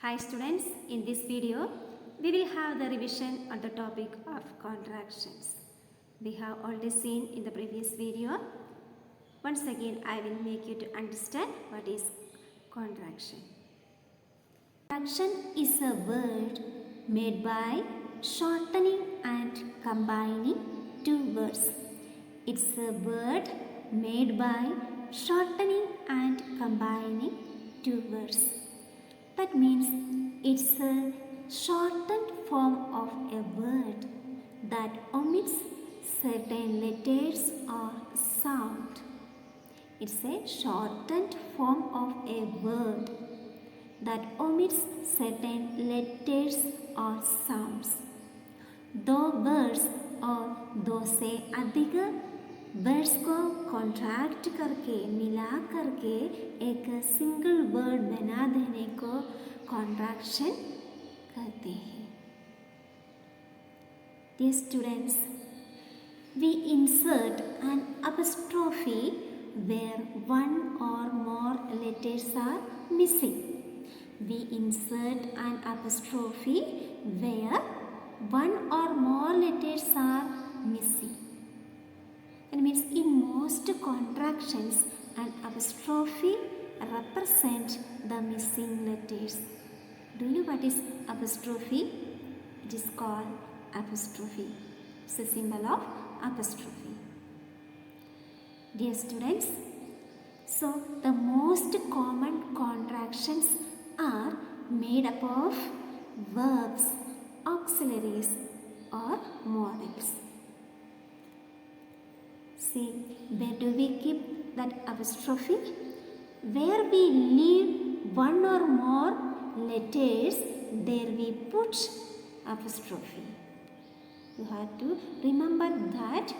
Hi students, in this video we will have the revision on the topic of contractions. We have already seen in the previous video. Once again I will make you to understand what is contraction. Contraction is a word made by shortening and combining two words. It's a word made by shortening and combining two words. That means it's a shortened form of a word that omits certain letters or sound. It's a shortened form of a word that omits certain letters or sounds. दो words और दो से अधिक words को contract करके मिला करके एक सिंगल वर्ड बना देने को कॉन्ट्रैक्शन कहते हैं. Dear students, we insert an apostrophe where one or more letters are missing. We insert an apostrophe where one or more letters are missing. It means in most contractions, an apostrophe represents the missing letters. Do you know what is apostrophe? It is called apostrophe. It's a symbol of apostrophe. Dear students, so the most common contractions are made up of verbs, auxiliaries or modals. See, where do we keep that apostrophe? Where we leave one or more letters, there we put apostrophe. You have to remember that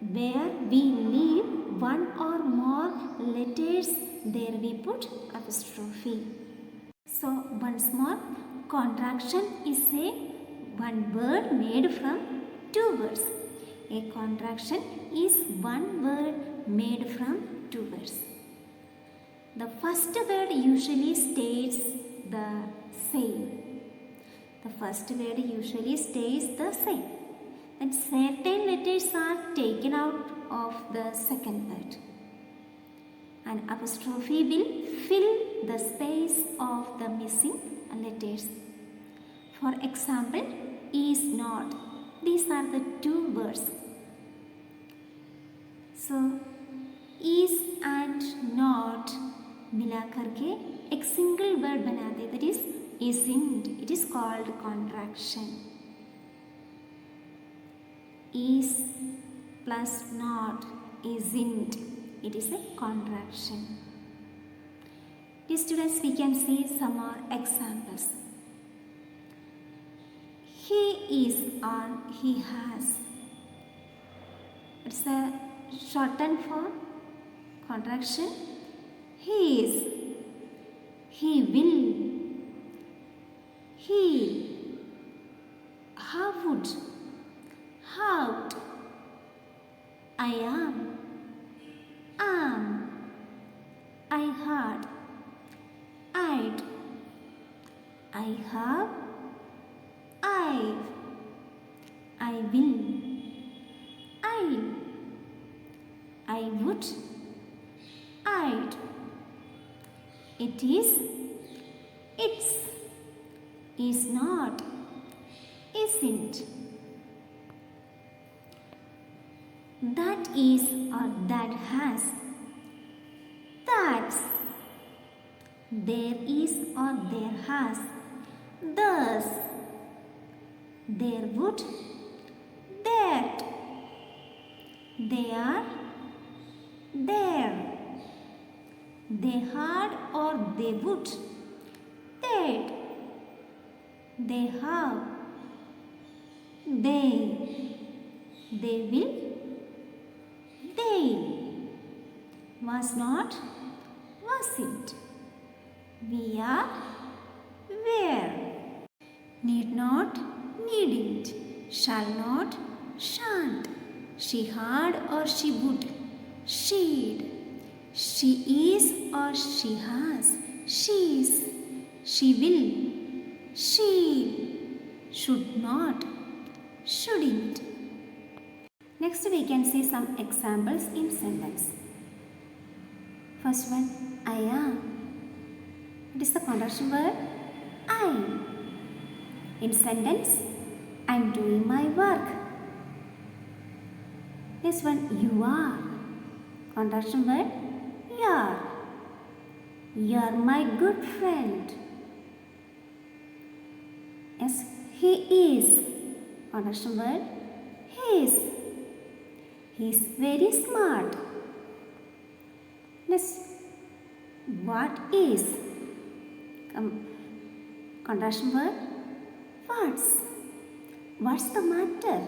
where we leave one or more letters, there we put apostrophe. So once more, contraction is a one word made from two words. A contraction is one word made from two words. The first word usually stays the same. The first word usually stays the same. And certain letters are taken out of the second word. An apostrophe will fill the space of the missing letters. For example, is not. These are the two words. So, is and not मिला करके एक single word बनाते, that is isn't. It is called contraction. Is plus not, isn't. It is a contraction. Dear students, we can see some more examples. He is or he has. It's a shortened form, contraction. He is, he will, he, how would, how'd, I am, I heard, I'd, I have, I've, I will, I would, I'd, it is, it's, is not, isn't. That is or that has, that's. There is or there has, thus. There would, that. They are, there. They had or they would, they'd. They have, they will, they'll. Was not, wasn't. We are, were. Need not, needn't. Shall not, shan't. She had or she would, she'd. She is or she has, she's. she will, she'll, should not, shouldn't. Next we can see some examples in sentence. First one, I am. What is the contraction word? I. In sentence, I am doing my work. This one, you are. Contraction word, you're. You're my good friend. Yes, he is. Contraction word, his. He's very smart. Next, what is? Contraction word, what's? What's the matter?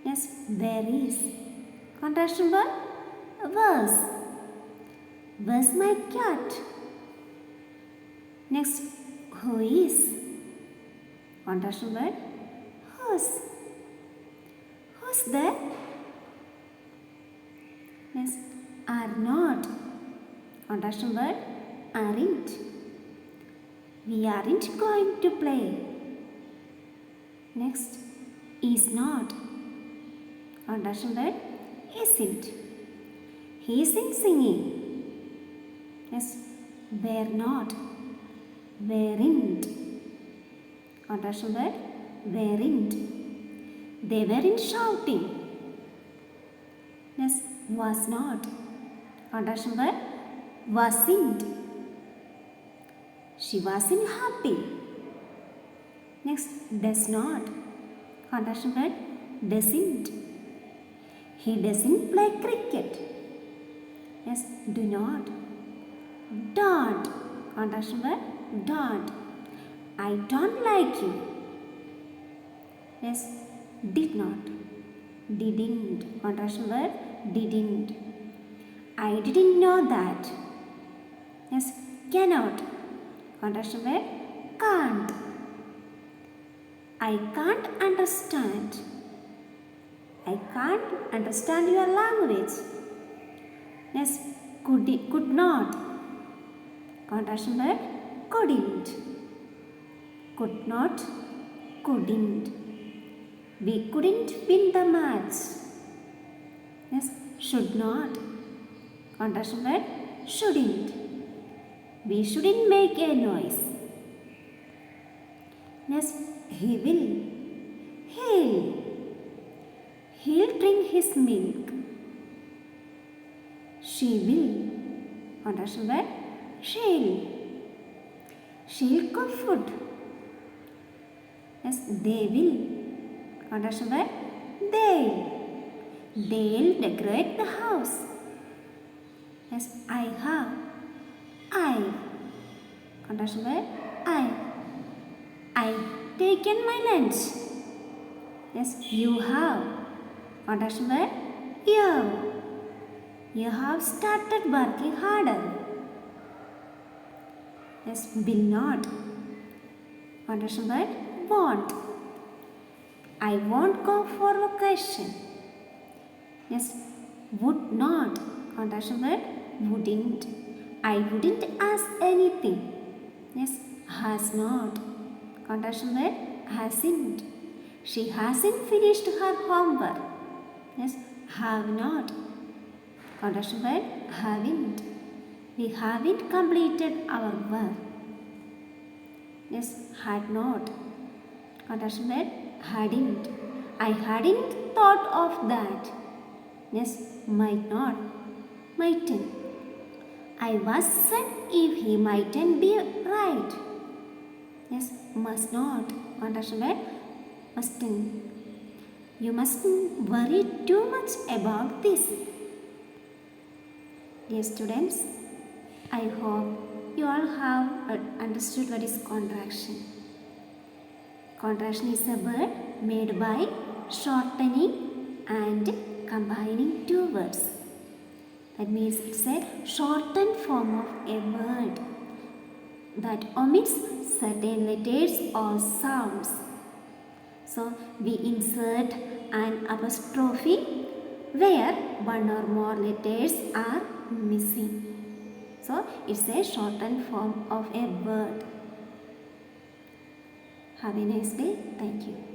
Yes, there is. Contraction word, was. Was my cat? Next, who is? Contraction word, whose. Who's there? Next, are not. Contraction word, aren't. We aren't going to play. Next, is not. Contraction word, isn't. He isn't singing. Yes, were not. Weren't. Contraction word, weren't. They weren't shouting. Yes, was not. Contraction word, wasn't. She wasn't happy. Next, does not. Contraction word, doesn't. He doesn't play cricket. Yes, do not. Don't. Contraction word, don't. I don't like you. Yes, did not. Didn't. Contraction word, didn't. I didn't know that. Yes, cannot. Contraction word, can't. I can't understand. I can't understand your language. Yes, could not. Contraction word, couldn't. Could not, couldn't. We couldn't win the match. Yes, should not. Contraction word, shouldn't. We shouldn't make a noise. Yes, he will. He'll drink his milk. She will. Contraction word, she'll cook food. Yes, they will. Contraction word, they'll decorate the house. Yes, I have. Contraction word, I've taken my lunch. Yes, you have. Contraction word, you have started working harder. Yes, will not. Contraction word, won't. I won't go for vacation. Yes, would not. Contraction word, wouldn't. I wouldn't ask anything. Yes, has not. Contraction word, hasn't. She hasn't finished her homework. Yes, have not. Contraction word, haven't. We haven't completed our work. Yes, had not. Contraction word, hadn't. I hadn't thought of that. Yes, might not. Mightn't. I wasn't if he mightn't be right. Yes, must not. Contraction word, mustn't. You mustn't worry too much about this. Dear students, I hope you all have understood what is contraction. Contraction is a word made by shortening and combining two words. That means it's a shortened form of a word that omits certain letters or sounds. So we insert an apostrophe where one or more letters are missing. So it's a shortened form of a word. Have a nice day. Thank you.